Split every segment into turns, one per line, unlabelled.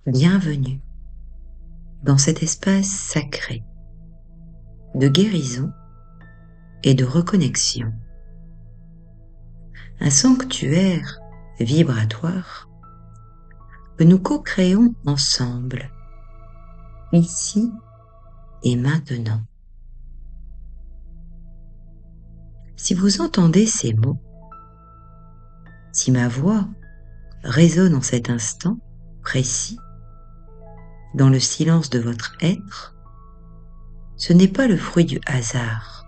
Bienvenue dans cet espace sacré de guérison et de reconnexion. Un sanctuaire vibratoire que nous co-créons ensemble, ici et maintenant. Si vous entendez ces mots, si ma voix résonne en cet instant précis, dans le silence de votre être, ce n'est pas le fruit du hasard,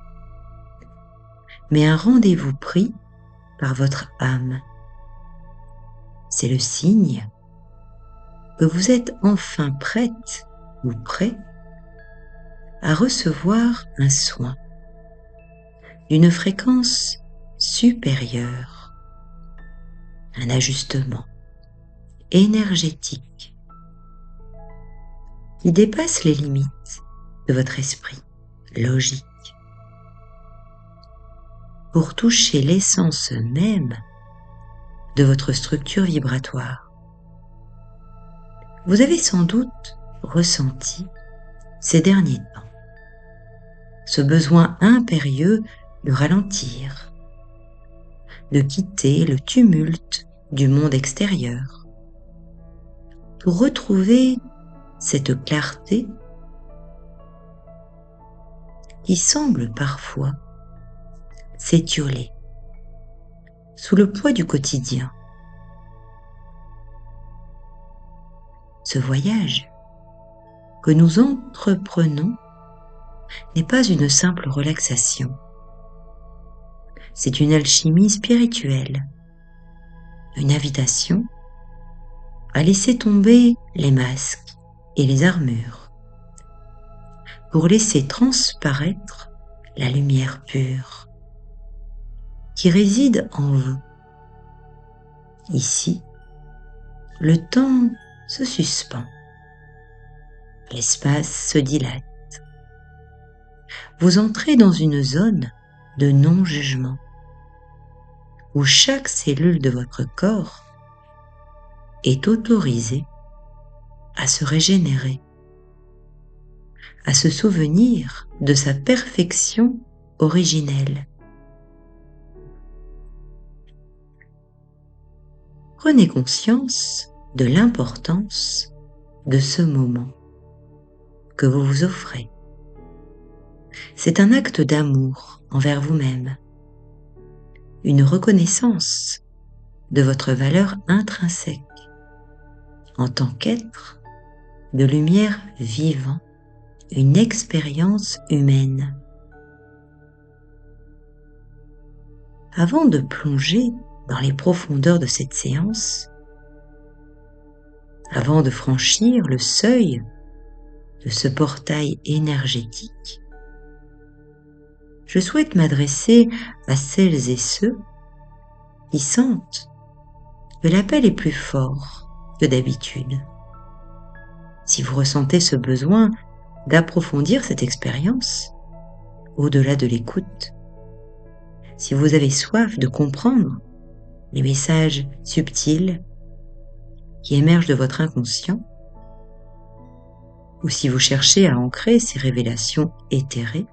mais un rendez-vous pris par votre âme. C'est le signe que vous êtes enfin prête ou prêt à recevoir un soin d'une fréquence supérieure, un ajustement énergétique qui dépasse les limites de votre esprit logique pour toucher l'essence même de votre structure vibratoire. Vous avez sans doute ressenti ces derniers temps ce besoin impérieux de ralentir, de quitter le tumulte du monde extérieur pour retrouver cette clarté qui semble parfois s'étioler sous le poids du quotidien. Ce voyage que nous entreprenons n'est pas une simple relaxation. C'est une alchimie spirituelle, une invitation à laisser tomber les masques et les armures pour laisser transparaître la lumière pure qui réside en vous. Ici, le temps se suspend, l'espace se dilate. Vous entrez dans une zone de non-jugement où chaque cellule de votre corps est autorisée à se régénérer, à se souvenir de sa perfection originelle. Prenez conscience de l'importance de ce moment que vous vous offrez. C'est un acte d'amour envers vous-même, une reconnaissance de votre valeur intrinsèque en tant qu'être de lumière vivant, une expérience humaine. Avant de plonger dans les profondeurs de cette séance, avant de franchir le seuil de ce portail énergétique, je souhaite m'adresser à celles et ceux qui sentent que l'appel est plus fort que d'habitude. Si vous ressentez ce besoin d'approfondir cette expérience, au-delà de l'écoute, si vous avez soif de comprendre les messages subtils qui émergent de votre inconscient, ou si vous cherchez à ancrer ces révélations éthérées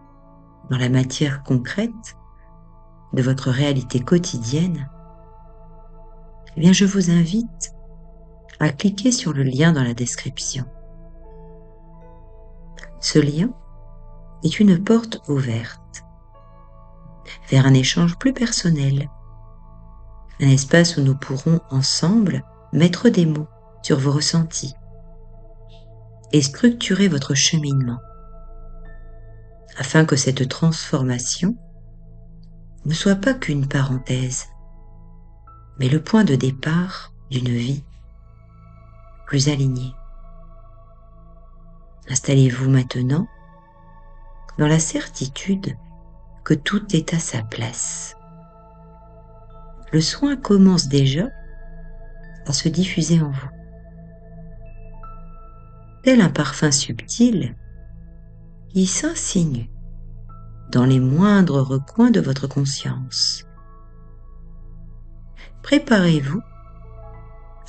dans la matière concrète de votre réalité quotidienne, eh bien je vous invite à cliquer sur le lien dans la description. Ce lien est une porte ouverte vers un échange plus personnel, un espace où nous pourrons ensemble mettre des mots sur vos ressentis et structurer votre cheminement, afin que cette transformation ne soit pas qu'une parenthèse, mais le point de départ d'une vie plus alignée. Installez-vous maintenant dans la certitude que tout est à sa place. Le soin commence déjà à se diffuser en vous. Tel un parfum subtil qui s'insinue dans les moindres recoins de votre conscience. Préparez-vous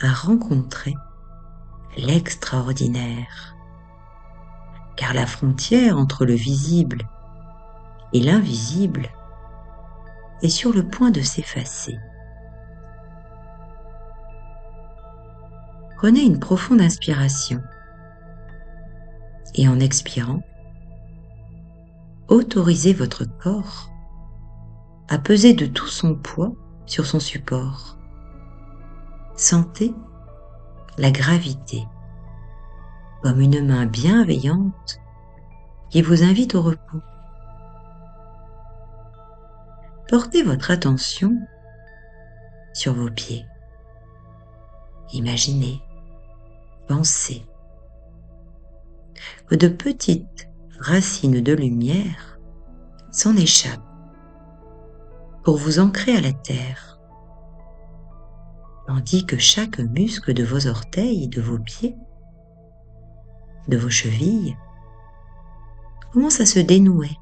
à rencontrer l'extraordinaire. Car la frontière entre le visible et l'invisible est sur le point de s'effacer. Prenez une profonde inspiration et en expirant, autorisez votre corps à peser de tout son poids sur son support. Sentez la gravité comme une main bienveillante qui vous invite au repos. Portez votre attention sur vos pieds. Imaginez, pensez que de petites racines de lumière s'en échappent pour vous ancrer à la terre, tandis que chaque muscle de vos orteils, de vos pieds, de vos chevilles, commence à se dénouer.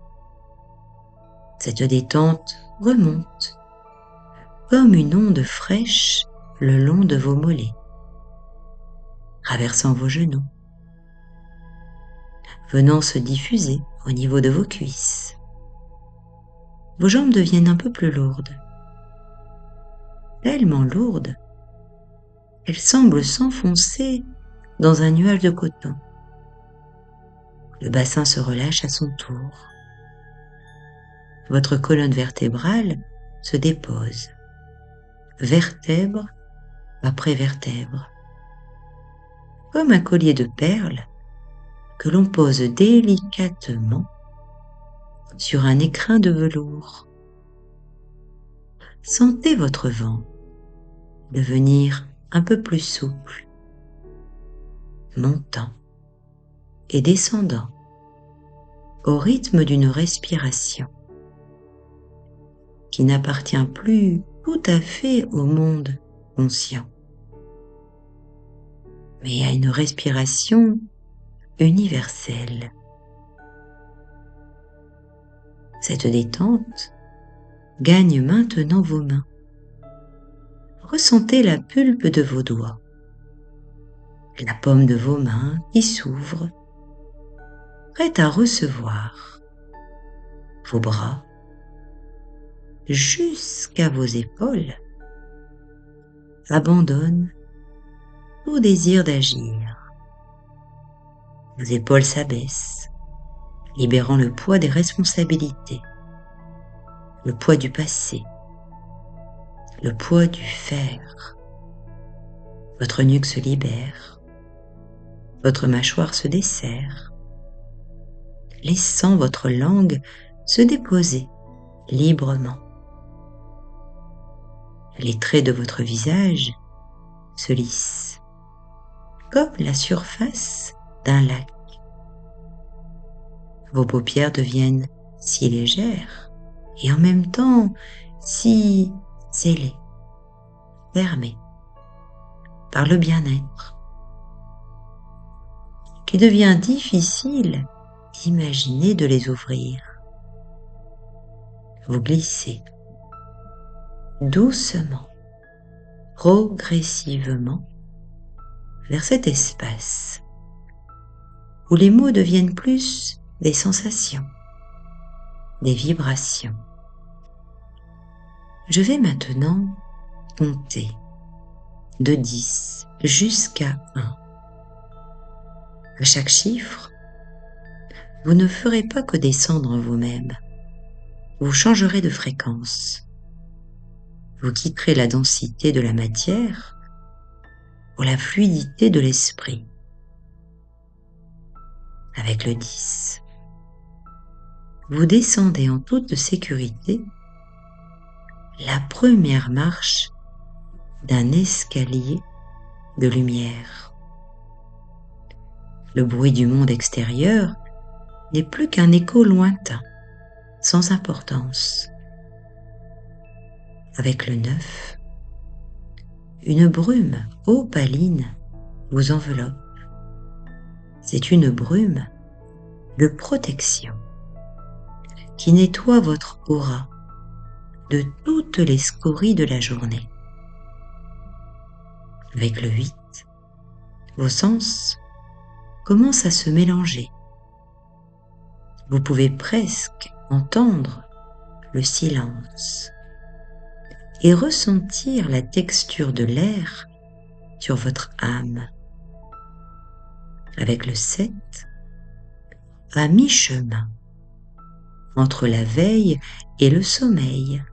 Cette détente remonte comme une onde fraîche le long de vos mollets, traversant vos genoux, venant se diffuser au niveau de vos cuisses. Vos jambes deviennent un peu plus lourdes, tellement lourdes qu'elles semblent s'enfoncer dans un nuage de coton. Le bassin se relâche à son tour. Votre colonne vertébrale se dépose, vertèbre après vertèbre, comme un collier de perles que l'on pose délicatement sur un écrin de velours. Sentez votre ventre devenir un peu plus souple, montant et descendant au rythme d'une respiration qui n'appartient plus tout à fait au monde conscient, mais à une respiration universelle. Cette détente gagne maintenant vos mains. Ressentez la pulpe de vos doigts, la paume de vos mains qui s'ouvre, prête à recevoir vos bras jusqu'à vos épaules. Abandonne tout désir d'agir. Vos épaules s'abaissent, libérant le poids des responsabilités, le poids du passé, le poids du faire. Votre nuque se libère, votre mâchoire se desserre, laissant votre langue se déposer librement. Les traits de votre visage se lissent, comme la surface d'un lac. Vos paupières deviennent si légères et en même temps si scellées, fermées par le bien-être, qu'il devient difficile d'imaginer de les ouvrir. Vous glissez doucement, progressivement vers cet espace où les mots deviennent plus des sensations, des vibrations. Je vais maintenant compter de 10 jusqu'à 1. À chaque chiffre, vous ne ferez pas que descendre en vous-même. Vous changerez de fréquence. Vous quitterez la densité de la matière pour la fluidité de l'esprit. Avec le 10, vous descendez en toute sécurité la première marche d'un escalier de lumière. Le bruit du monde extérieur n'est plus qu'un écho lointain, sans importance. Avec le 9, une brume opaline vous enveloppe. C'est une brume de protection qui nettoie votre aura de toutes les scories de la journée. Avec le 8, Vos sens commencent à se mélanger. Vous pouvez presque entendre le silence et ressentir la texture de l'air sur votre âme. Avec le 7, à mi-chemin entre la veille et le sommeil,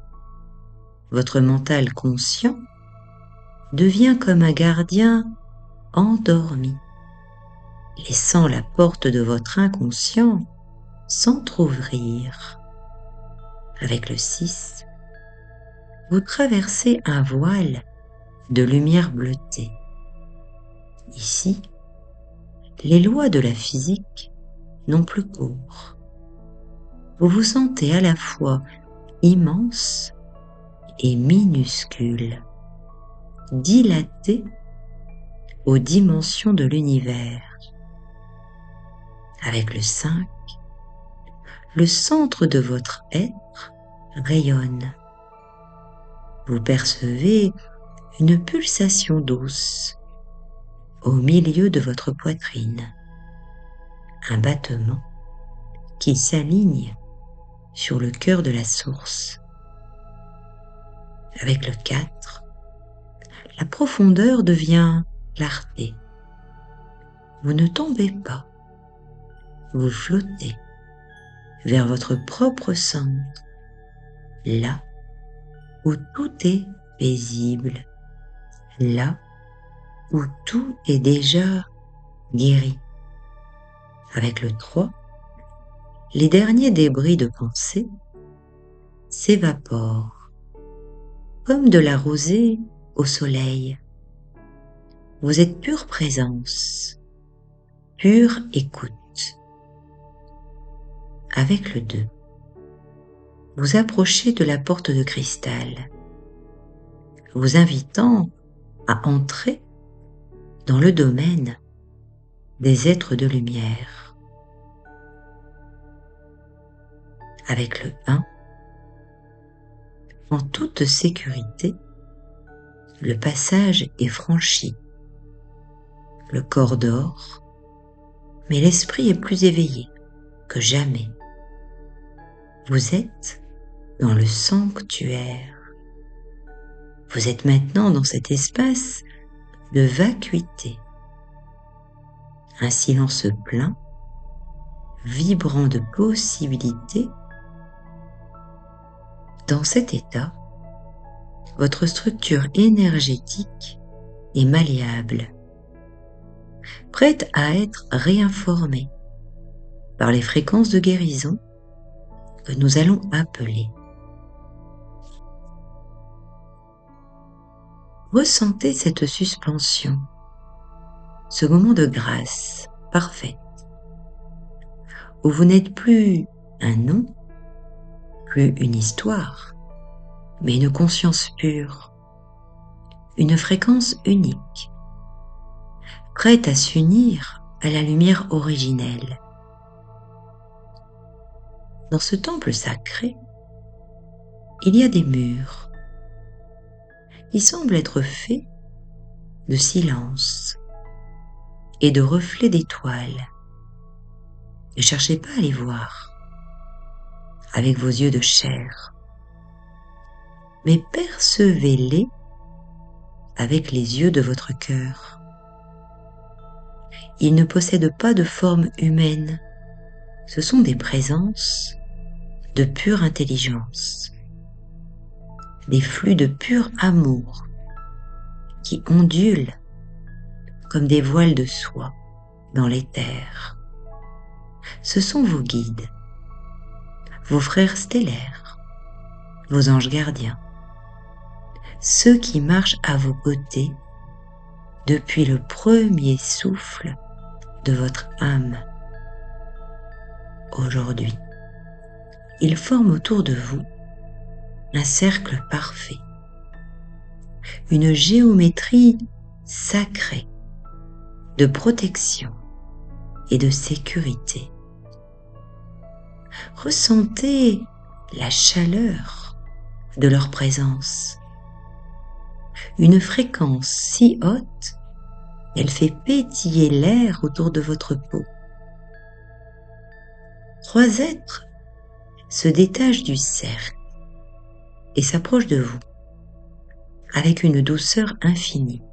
votre mental conscient devient comme un gardien endormi, laissant la porte de votre inconscient s'entr'ouvrir. Avec le 6, vous traversez un voile de lumière bleutée. Ici, les lois de la physique n'ont plus cours. Vous vous sentez à la fois immense et minuscule, dilaté aux dimensions de l'univers. Avec le 5, le centre de votre être rayonne. Vous percevez une pulsation douce au milieu de votre poitrine, un battement qui s'aligne sur le cœur de la source. Avec le 4, la profondeur devient clarté. Vous ne tombez pas, vous flottez vers votre propre centre, là où tout est paisible, là où tout est déjà guéri. Avec le 3, les derniers débris de pensée s'évaporent, comme de la rosée au soleil. Vous êtes pure présence, pure écoute. Avec le 2, vous approchez de la porte de cristal, vous invitant à entrer dans le domaine des êtres de lumière. Avec le 1, en toute sécurité, le passage est franchi. Le corps dort, mais l'esprit est plus éveillé que jamais. Vous êtes dans le sanctuaire. Vous êtes maintenant dans cet espace de vacuité. Un silence plein, vibrant de possibilités. Dans cet état, votre structure énergétique est malléable, prête à être réinformée par les fréquences de guérison que nous allons appeler. Ressentez cette suspension, ce moment de grâce parfaite, où vous n'êtes plus un nom, plus une histoire, mais une conscience pure, une fréquence unique, prête à s'unir à la lumière originelle. Dans ce temple sacré, il y a des murs. Ils semblent être faits de silence et de reflets d'étoiles. Ne cherchez pas à les voir avec vos yeux de chair, mais percevez-les avec les yeux de votre cœur. Ils ne possèdent pas de forme humaine. Ce sont des présences de pure intelligence, des flux de pur amour qui ondulent comme des voiles de soie dans l'éther. Ce sont vos guides, vos frères stellaires, vos anges gardiens, ceux qui marchent à vos côtés depuis le premier souffle de votre âme. Aujourd'hui, ils forment autour de vous un cercle parfait, une géométrie sacrée de protection et de sécurité. Ressentez la chaleur de leur présence, une fréquence si haute Elle fait pétiller l'air autour de votre peau. 3 êtres se détachent du cercle et s'approchent de vous avec une douceur infinie.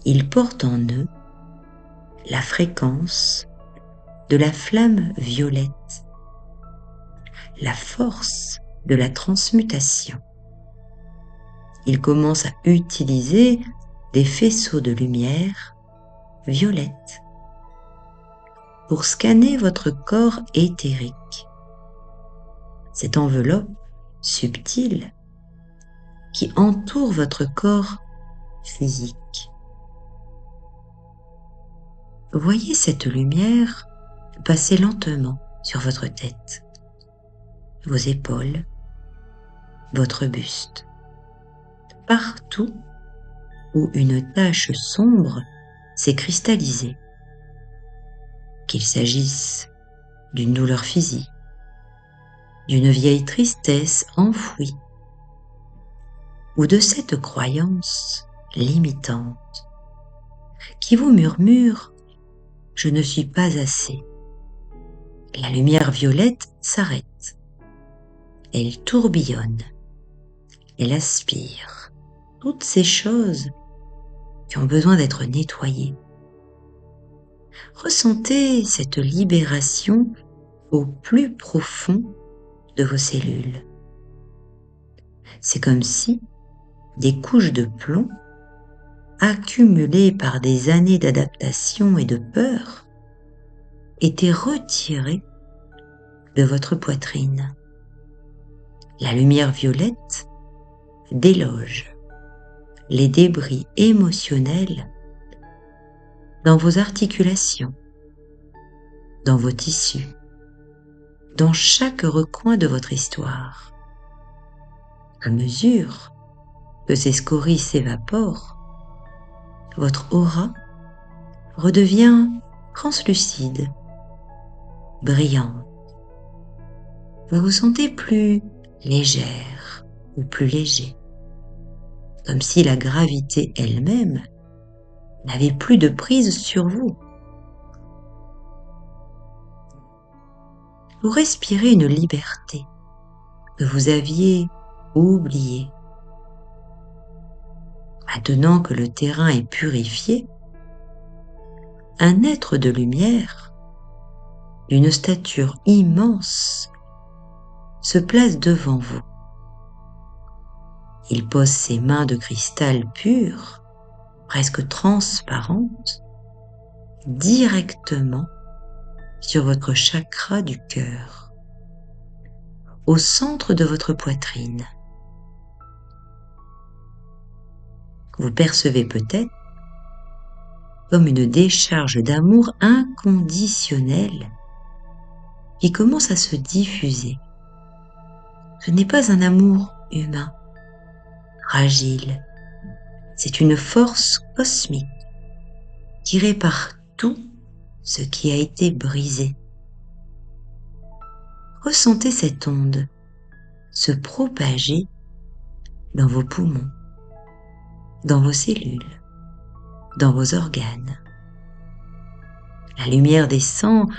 Ils portent en eux la fréquence de la flamme violette, la force de la transmutation. Ils commencent à utiliser des faisceaux de lumière violette pour scanner votre corps éthérique, cette enveloppe subtile qui entoure votre corps physique. Voyez cette lumière passer lentement sur votre tête, vos épaules, votre buste, partout où une tache sombre s'est cristallisée, qu'il s'agisse d'une douleur physique, d'une vieille tristesse enfouie, ou de cette croyance limitante qui vous murmure « Je ne suis pas assez ». La lumière violette s'arrête. Elle tourbillonne. Elle aspire toutes ces choses qui ont besoin d'être nettoyées. Ressentez cette libération au plus profond de vos cellules. C'est comme si des couches de plomb, accumulées par des années d'adaptation et de peur, étaient retirées de votre poitrine. La lumière violette déloge les débris émotionnels dans vos articulations, dans vos tissus, dans chaque recoin de votre histoire. À mesure que ces scories s'évaporent, votre aura redevient translucide, brillante. Vous vous sentez plus légère ou plus léger, comme si la gravité elle-même n'avait plus de prise sur vous. Vous respirez une liberté que vous aviez oubliée. Maintenant que le terrain est purifié, un être de lumière, d'une stature immense, se place devant vous. Il pose ses mains de cristal pur, presque transparentes, directement sur votre chakra du cœur, au centre de votre poitrine. Vous percevez peut-être comme une décharge d'amour inconditionnel qui commence à se diffuser. Ce n'est pas un amour humain, fragile. C'est une force cosmique qui répare tout ce qui a été brisé. Ressentez cette onde se propager dans vos poumons, dans vos cellules, dans vos organes. La lumière descend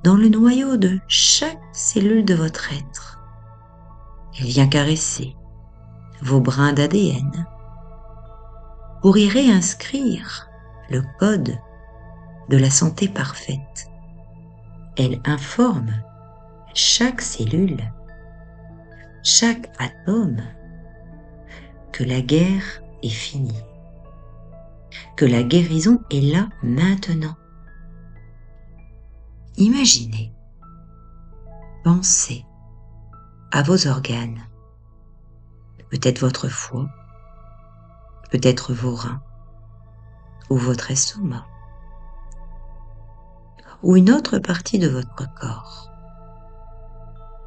dans le noyau de chaque cellule de votre être. Elle vient caresser vos brins d'ADN pour y réinscrire le code de la santé parfaite. Elle informe chaque cellule, chaque atome, que la guerre est finie, que la guérison est là maintenant. Imaginez, pensez à vos organes, peut-être votre foie, peut-être vos reins, ou votre estomac, ou une autre partie de votre corps,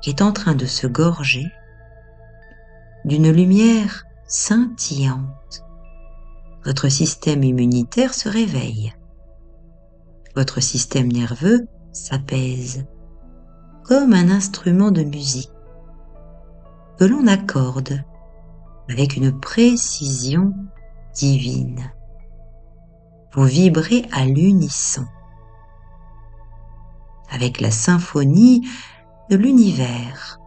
qui est en train de se gorger d'une lumière scintillante. Votre système immunitaire se réveille. Votre système nerveux s'apaise, comme un instrument de musique que l'on accorde avec une précision divine. Vous vibrez à l'unisson avec la symphonie de l'univers.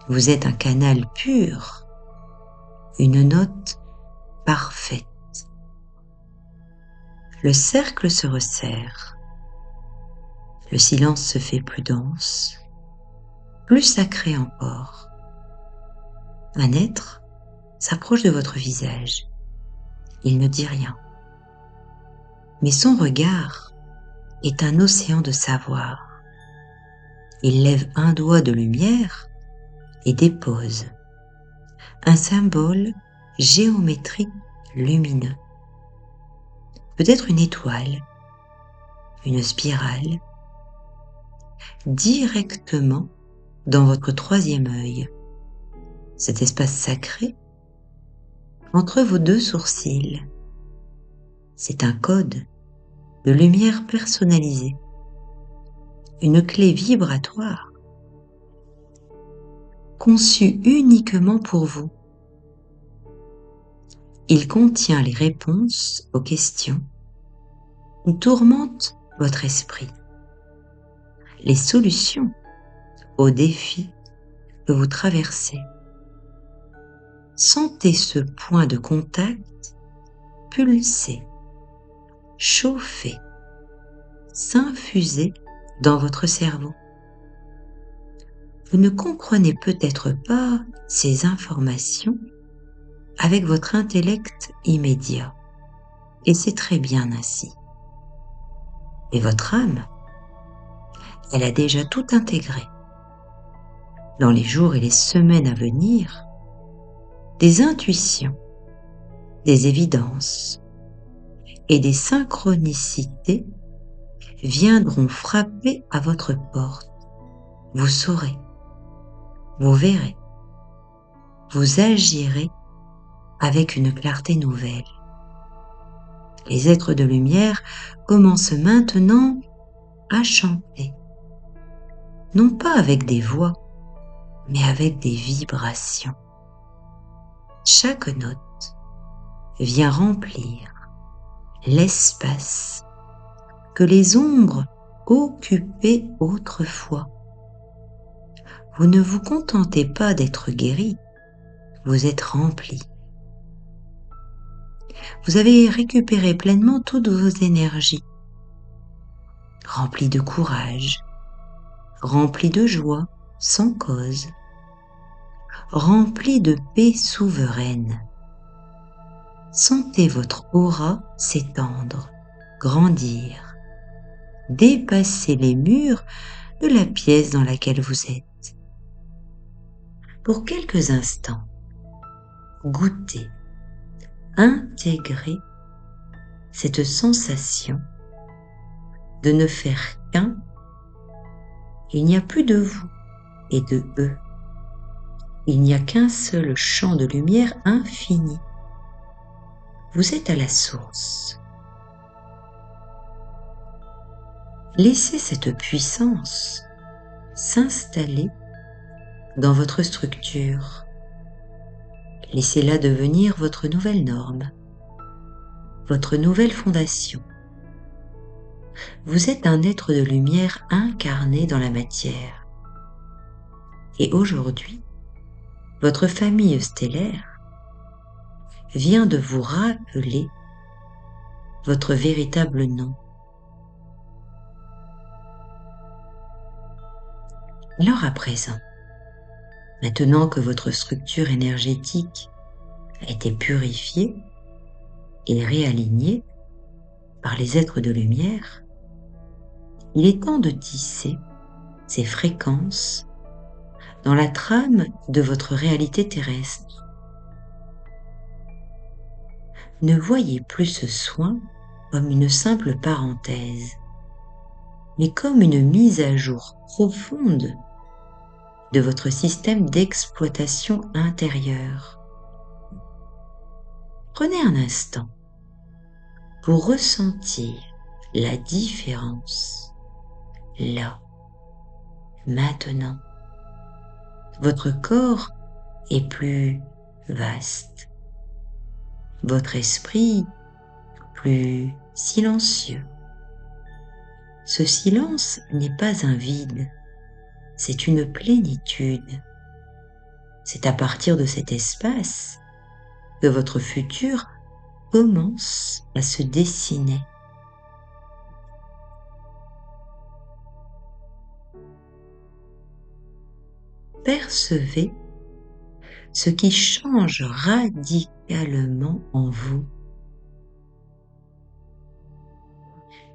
Vous êtes un canal pur, une note parfaite. Le cercle se resserre. Le silence se fait plus dense, plus sacré encore. Un être s'approche de votre visage. Il ne dit rien. Mais son regard est un océan de savoir. Il lève un doigt de lumière et dépose un symbole géométrique lumineux. Peut-être une étoile, une spirale, directement dans votre troisième œil, cet espace sacré entre vos deux sourcils. C'est un code de lumière personnalisée, une clé vibratoire conçue uniquement pour vous. Il contient les réponses aux questions qui tourmentent votre esprit, les solutions aux défis que vous traversez. Sentez ce point de contact pulser, chauffer, s'infuser dans votre cerveau. Vous ne comprenez peut-être pas ces informations avec votre intellect immédiat, et c'est très bien ainsi. Et votre âme, elle a déjà tout intégré. Dans les jours et les semaines à venir, des intuitions, des évidences et des synchronicités viendront frapper à votre porte. Vous saurez, vous verrez, vous agirez avec une clarté nouvelle. Les êtres de lumière commencent maintenant à chanter, non pas avec des voix, mais avec des vibrations. Chaque note vient remplir l'espace que les ombres occupaient autrefois. Vous ne vous contentez pas d'être guéri, vous êtes rempli. Vous avez récupéré pleinement toutes vos énergies, rempli de courage, rempli de joie sans cause, rempli de paix souveraine. Sentez votre aura s'étendre, grandir, dépasser les murs de la pièce dans laquelle vous êtes. Pour quelques instants, goûtez, intégrez cette sensation de ne faire qu'un. Il n'y a plus de vous et de eux. Il n'y a qu'un seul champ de lumière infini. Vous êtes à la source. Laissez cette puissance s'installer dans votre structure. Laissez-la devenir votre nouvelle norme, votre nouvelle fondation. Vous êtes un être de lumière incarné dans la matière. Et aujourd'hui, votre famille stellaire vient de vous rappeler votre véritable nom. Alors à présent, maintenant que votre structure énergétique a été purifiée et réalignée par les êtres de lumière, il est temps de tisser ces fréquences dans la trame de votre réalité terrestre. Ne voyez plus ce soin comme une simple parenthèse, mais comme une mise à jour profonde de votre système d'exploitation intérieure. Prenez un instant pour ressentir la différence, là, maintenant. Votre corps est plus vaste, votre esprit plus silencieux. Ce silence n'est pas un vide, c'est une plénitude. C'est à partir de cet espace que votre futur commence à se dessiner. Percevez ce qui change radicalement en vous.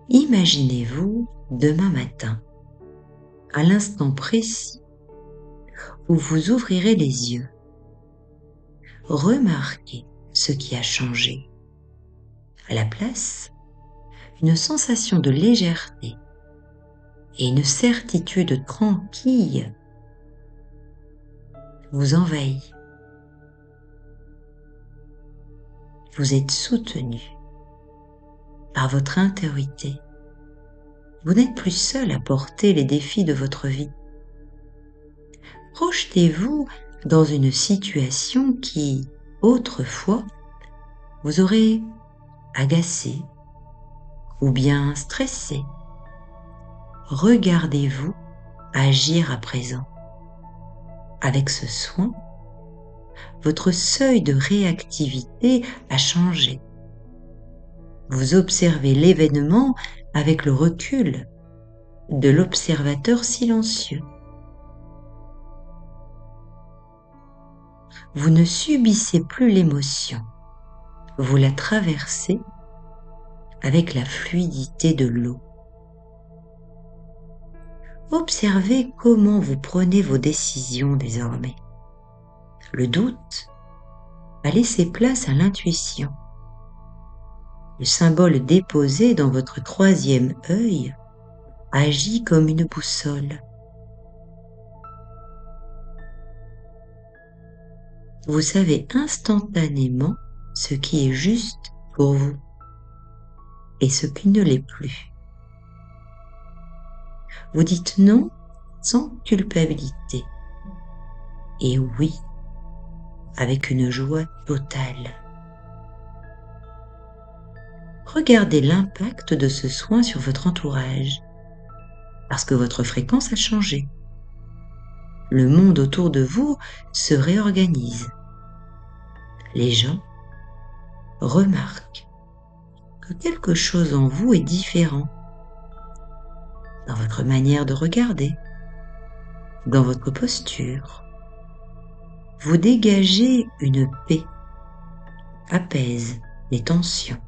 Imaginez-vous demain matin, à l'instant précis où vous ouvrirez les yeux. Remarquez ce qui a changé. À la place, une sensation de légèreté et une certitude tranquille vous envahit. Vous êtes soutenu par votre intériorité. Vous n'êtes plus seul à porter les défis de votre vie. Projetez-vous dans une situation qui, autrefois, vous aurait agacé ou bien stressé. Regardez-vous agir à présent. Avec ce soin, votre seuil de réactivité a changé. Vous observez l'événement avec le recul de l'observateur silencieux. Vous ne subissez plus l'émotion, vous la traversez avec la fluidité de l'eau. Observez comment vous prenez vos décisions désormais. Le doute a laissé place à l'intuition. Le symbole déposé dans votre troisième œil agit comme une boussole. Vous savez instantanément ce qui est juste pour vous et ce qui ne l'est plus. Vous dites non sans culpabilité et oui avec une joie totale. Regardez l'impact de ce soin sur votre entourage, parce que votre fréquence a changé. Le monde autour de vous se réorganise. Les gens remarquent que quelque chose en vous est différent, dans votre manière de regarder, dans votre posture. Vous dégagez une paix, apaise les tensions,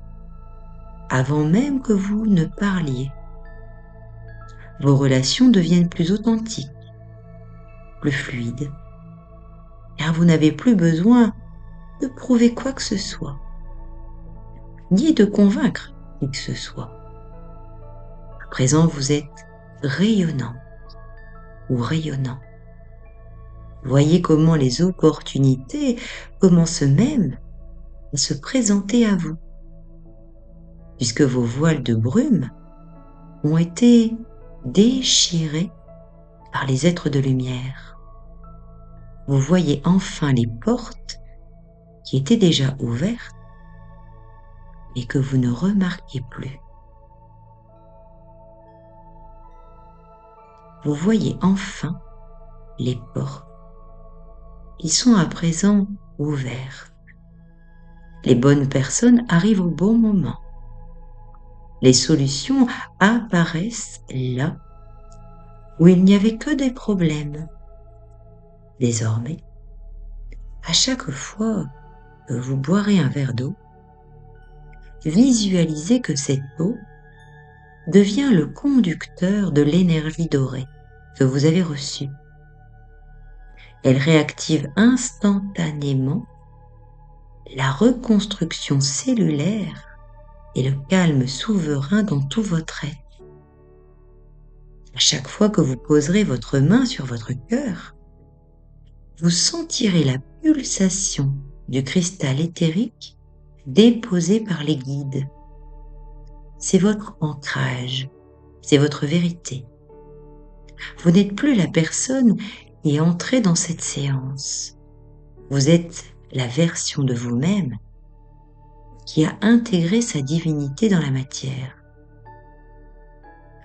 avant même que vous ne parliez. Vos relations deviennent plus authentiques, plus fluides, car vous n'avez plus besoin de prouver quoi que ce soit, ni de convaincre qui que ce soit. À présent, vous êtes rayonnant ou rayonnant. Voyez comment les opportunités commencent même à se présenter à vous, puisque vos voiles de brume ont été déchirés par les êtres de lumière. Vous voyez enfin les portes qui étaient déjà ouvertes et que vous ne remarquiez plus. Vous voyez enfin les portes qui sont à présent ouvertes. Les bonnes personnes arrivent au bon moment. Les solutions apparaissent là où il n'y avait que des problèmes. Désormais, à chaque fois que vous boirez un verre d'eau, visualisez que cette eau devient le conducteur de l'énergie dorée que vous avez reçue. Elle réactive instantanément la reconstruction cellulaire et le calme souverain dans tout votre être. À chaque fois que vous poserez votre main sur votre cœur, vous sentirez la pulsation du cristal éthérique déposé par les guides. C'est votre ancrage, c'est votre vérité. Vous n'êtes plus la personne qui est entrée dans cette séance. Vous êtes la version de vous-même qui a intégré sa divinité dans la matière.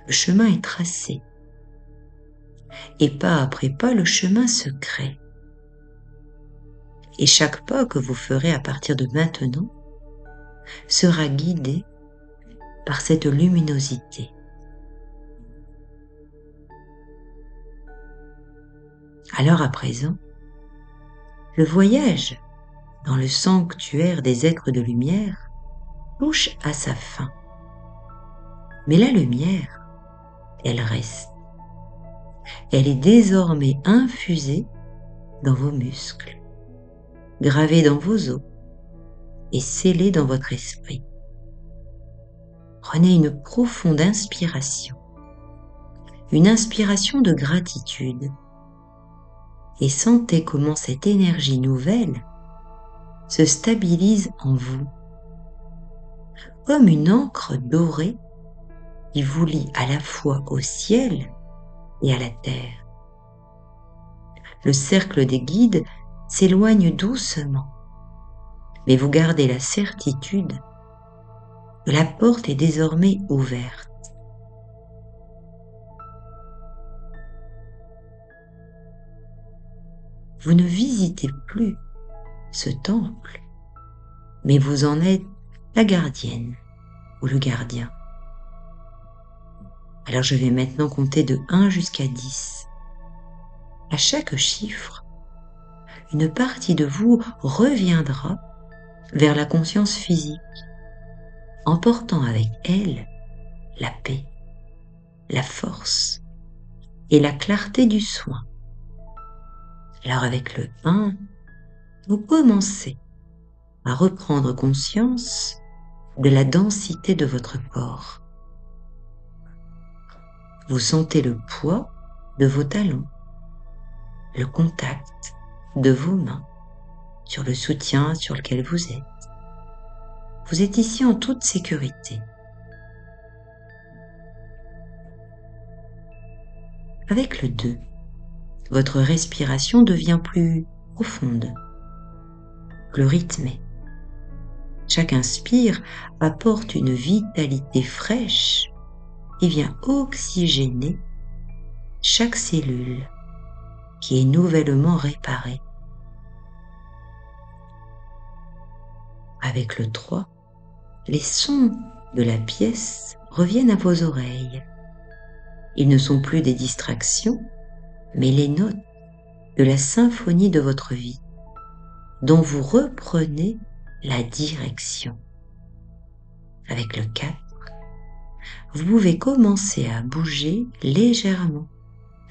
Le chemin est tracé. Et pas après pas, le chemin se crée. Et chaque pas que vous ferez à partir de maintenant sera guidé par cette luminosité. Alors à présent, le voyage dans le sanctuaire des êtres de lumière touche à sa fin. Mais la lumière, elle reste. Elle est désormais infusée dans vos muscles, gravée dans vos os et scellée dans votre esprit. Prenez une profonde inspiration, une inspiration de gratitude, et sentez comment cette énergie nouvelle se stabilise en vous, comme une encre dorée qui vous lie à la fois au ciel et à la terre. Le cercle des guides s'éloigne doucement, mais vous gardez la certitude que la porte est désormais ouverte. Vous ne visitez plus ce temple, mais vous en êtes la gardienne ou le gardien. Alors je vais maintenant compter de 1 jusqu'à 10. À chaque chiffre, une partie de vous reviendra vers la conscience physique, emportant avec elle la paix, la force et la clarté du soin. Alors avec le 1, vous commencez à reprendre conscience de la densité de votre corps. Vous sentez le poids de vos talons, le contact de vos mains sur le soutien sur lequel vous êtes. Vous êtes ici en toute sécurité. Avec le 2, votre respiration devient plus profonde, plus rythmée. Chaque inspire apporte une vitalité fraîche qui vient oxygéner chaque cellule qui est nouvellement réparée. Avec le 3, les sons de la pièce reviennent à vos oreilles. Ils ne sont plus des distractions, mais les notes de la symphonie de votre vie, dont vous reprenez la direction. Avec le 4, vous pouvez commencer à bouger légèrement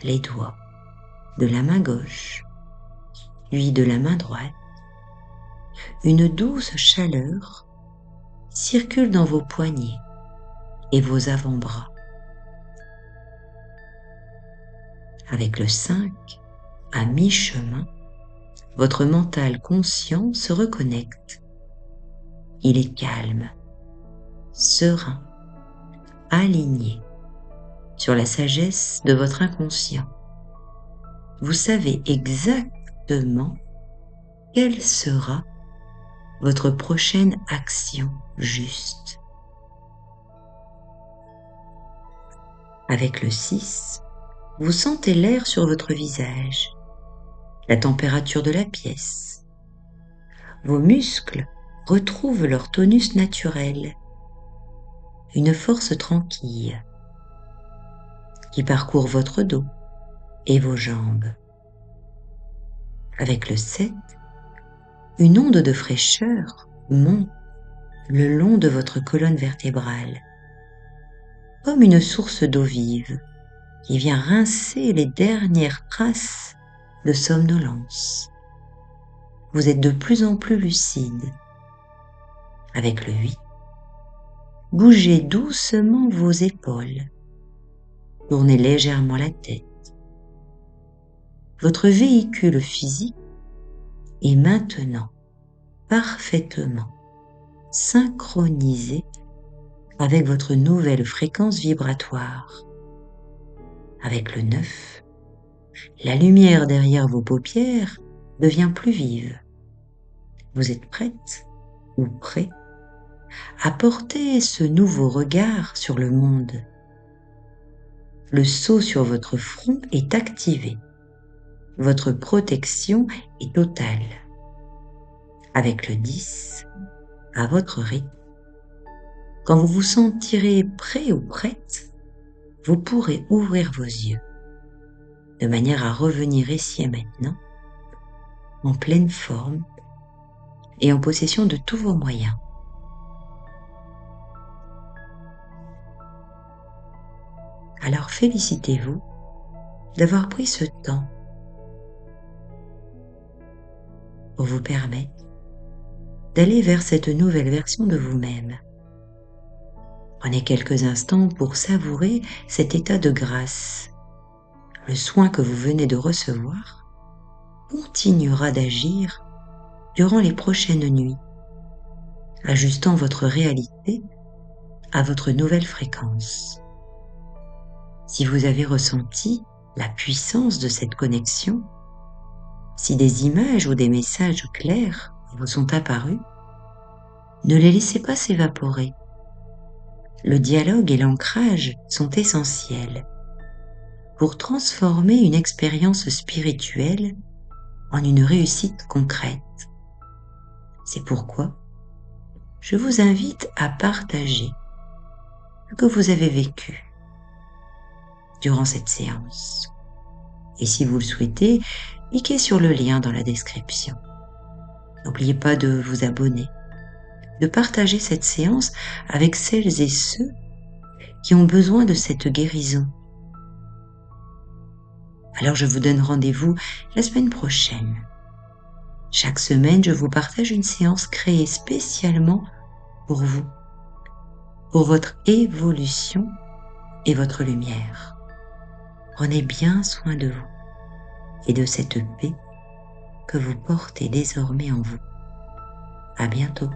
les doigts de la main gauche, puis de la main droite. Une douce chaleur circule dans vos poignets et vos avant-bras. Avec le 5, à mi-chemin, votre mental conscient se reconnecte. Il est calme, serein, aligné sur la sagesse de votre inconscient. Vous savez exactement quelle sera votre prochaine action juste. Avec le 6, vous sentez l'air sur votre visage, la température de la pièce. Vos muscles retrouvent leur tonus naturel, une force tranquille qui parcourt votre dos et vos jambes. Avec le 7, une onde de fraîcheur monte le long de votre colonne vertébrale, comme une source d'eau vive qui vient rincer les dernières traces de somnolence. Vous êtes de plus en plus lucide. Avec le 8, bougez doucement vos épaules, tournez légèrement la tête. Votre véhicule physique est maintenant parfaitement synchronisé avec votre nouvelle fréquence vibratoire. Avec le 9, la lumière derrière vos paupières devient plus vive. Vous êtes prête ou prêt à porter ce nouveau regard sur le monde. Le sceau sur votre front est activé. Votre protection est totale. Avec le 10, à votre rythme, quand vous vous sentirez prêt ou prête, vous pourrez ouvrir vos yeux, de manière à revenir ici et maintenant, en pleine forme et en possession de tous vos moyens. Alors félicitez-vous d'avoir pris ce temps pour vous permettre d'aller vers cette nouvelle version de vous-même. Prenez quelques instants pour savourer cet état de grâce. Le soin que vous venez de recevoir continuera d'agir durant les prochaines nuits, ajustant votre réalité à votre nouvelle fréquence. Si vous avez ressenti la puissance de cette connexion, si des images ou des messages clairs vous sont apparus, ne les laissez pas s'évaporer. Le dialogue et l'ancrage sont essentiels pour transformer une expérience spirituelle en une réussite concrète. C'est pourquoi je vous invite à partager ce que vous avez vécu durant cette séance. Et si vous le souhaitez, cliquez sur le lien dans la description. N'oubliez pas de vous abonner, de partager cette séance avec celles et ceux qui ont besoin de cette guérison. Alors je vous donne rendez-vous la semaine prochaine. Chaque semaine, je vous partage une séance créée spécialement pour vous, pour votre évolution et votre lumière. Prenez bien soin de vous et de cette paix que vous portez désormais en vous. À bientôt.